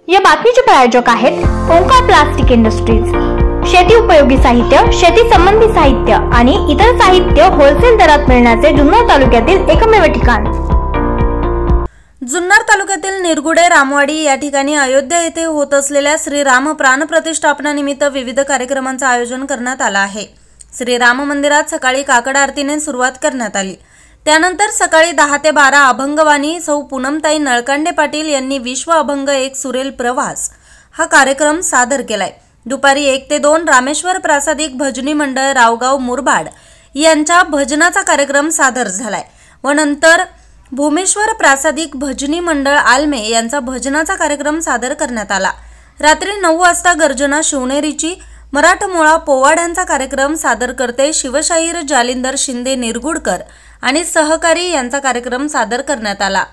या बातमीचे प्रायोजक आहेत ओंकार प्लास्टिक इंडस्ट्रीज। शेती उपयोगी साहित्य, शेती संबंधी साहित्य आणि इतर साहित्य होलसेल दरात मिळण्याचे जुन्नर तालुक्यातील एकमेव ठिकाण। जुन्नर तालुक्यातील निरगुडे रामवाडी या ठिकाणी अयोध्या येथे होत असलेल्या श्रीराम प्राण प्रतिष्ठापनानिमित्त विविध कार्यक्रमांचे आयोजन करण्यात आले आहे। श्रीराम मंदिरात सकाळी काकड आरतीने सुरुवात करण्यात आली। त्यानंतर सकाळी 10 ते 12 अभंगवाणी सौ पूनमताई नळकांडे पाटील यांनी विश्व अभंग एक सुरेल प्रवास हा कार्यक्रम सादर केलाय। दुपारी 1 ते 2 रामेश्वर प्रासादिक भजनी मंडळ रावगाव मुरबाड यांचा भजनाचा कार्यक्रम सादर झालाय व नंतर भूमेश्वर प्रासादिक भजनी मंडळ आलमे यांचा भजनाचा कार्यक्रम सादर करण्यात आला। रात्री 9 वाजता गर्जना शिवनेरीची मराठमोळा पोवाड्यांचा कार्यक्रम सादर करते शिवशाहीर जालिंदर शिंदे निरगुडकर आणि सहकारी यांचा कार्यक्रम सादर करण्यात आला।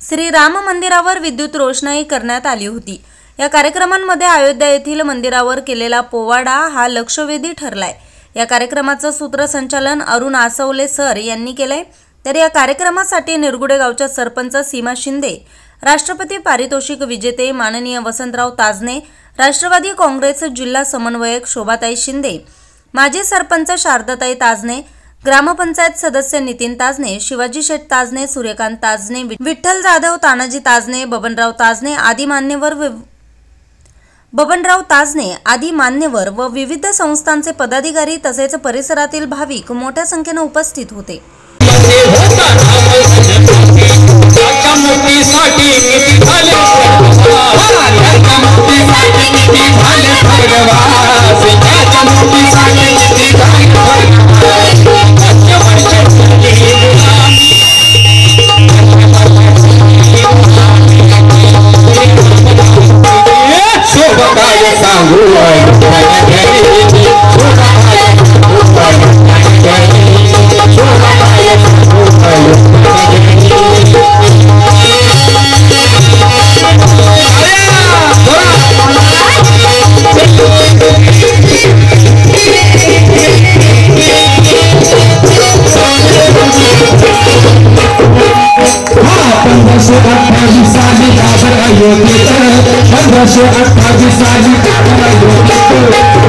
श्रीराम मंदिरावर विद्युत रोषणाई करण्यात आली होती। या कार्यक्रमांमध्ये अयोध्या येथील मंदिरावर केलेला पोवाडा हा लक्षवेधी ठरलाय। या कार्यक्रमाचं सूत्रसंचालन अरुण आसवले सर यांनी केलंय। तर या कार्यक्रमासाठी निरगुडे गावच्या सरपंच सीमा शिंदे, राष्ट्रपती पारितोषिक विजेते माननीय वसंतराव ताजने, राष्ट्रवादी काँग्रेस जिल्हा समन्वयक शोभाताई शिंदे, माजी सरपंच शारदाताई ताजने, ग्रामपंचायत सदस्य नितीन ताजने, शिवाजी शेठ ताजने, सूर्यकांत ताजने, विठ्ठल जाधव, तानाजी ताजने, बबनराव आदी मान्यवर व विविध संस्थांचे पदाधिकारी तसेच परिसरातील भाविक मोठ्या संख्येने उपस्थित होते।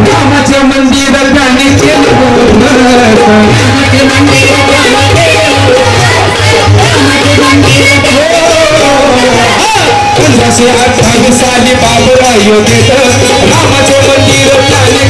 रामाचे मंदिर जाने के साली बाबरा योगेत रामाचे मंदिर जाने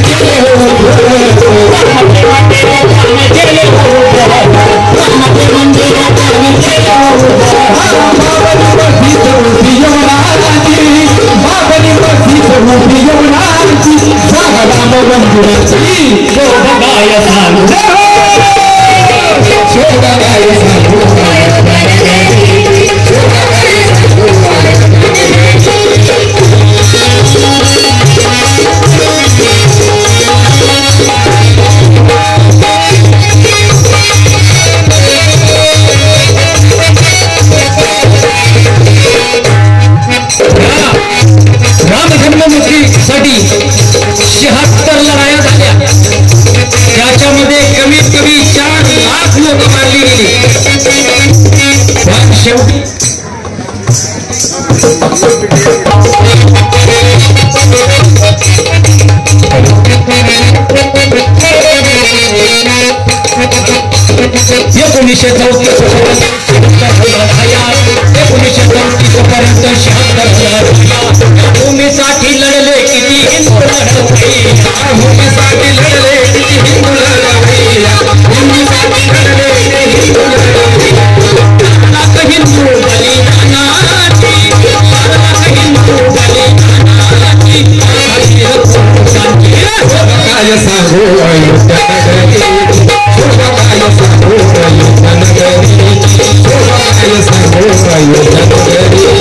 साठी 76 लढाया झाल्या। त्याच्यामध्ये कमीत कमी 4 लाख लोक मारली गेली। पण शेवटी भूमीसाठी लढले किती हिंदू लढवैया, भूमीसाठी लढले किती हिंदू लढवैया, भूमीसाठी लढले किती हिंदू लढवैया। लाख हिंदू बलिदानाची, लाख हिंदू बलिदानाची, काय सांगू अयोध्या नगरी, काय सांगू अयोध्या नगरी, काय सांगू अयोध्या नगरी।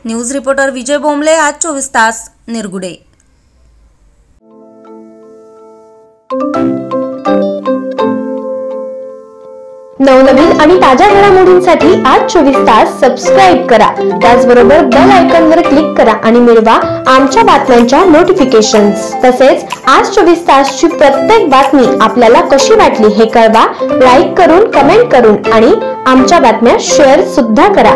न्यूज रिपोर्टर विजय बोंबले, आज 24 तास, निरगुडे। नवनवीन आणि ताज्या घडामोडींसाठी आज 24 तास सबस्क्राईब करा। त्याचबरोबर बेल आयकॉनवर क्लिक करा आणि मिळवा आमच्या बातम्यांच्या नोटिफिकेशन्स। तसेच आज 24 तासची प्रत्येक बातमी आपल्याला कशी वाटली हे कळवा, लाईक करून, कमेंट करून आणि आमच्या बातम्या शेअर सुद्धा करा।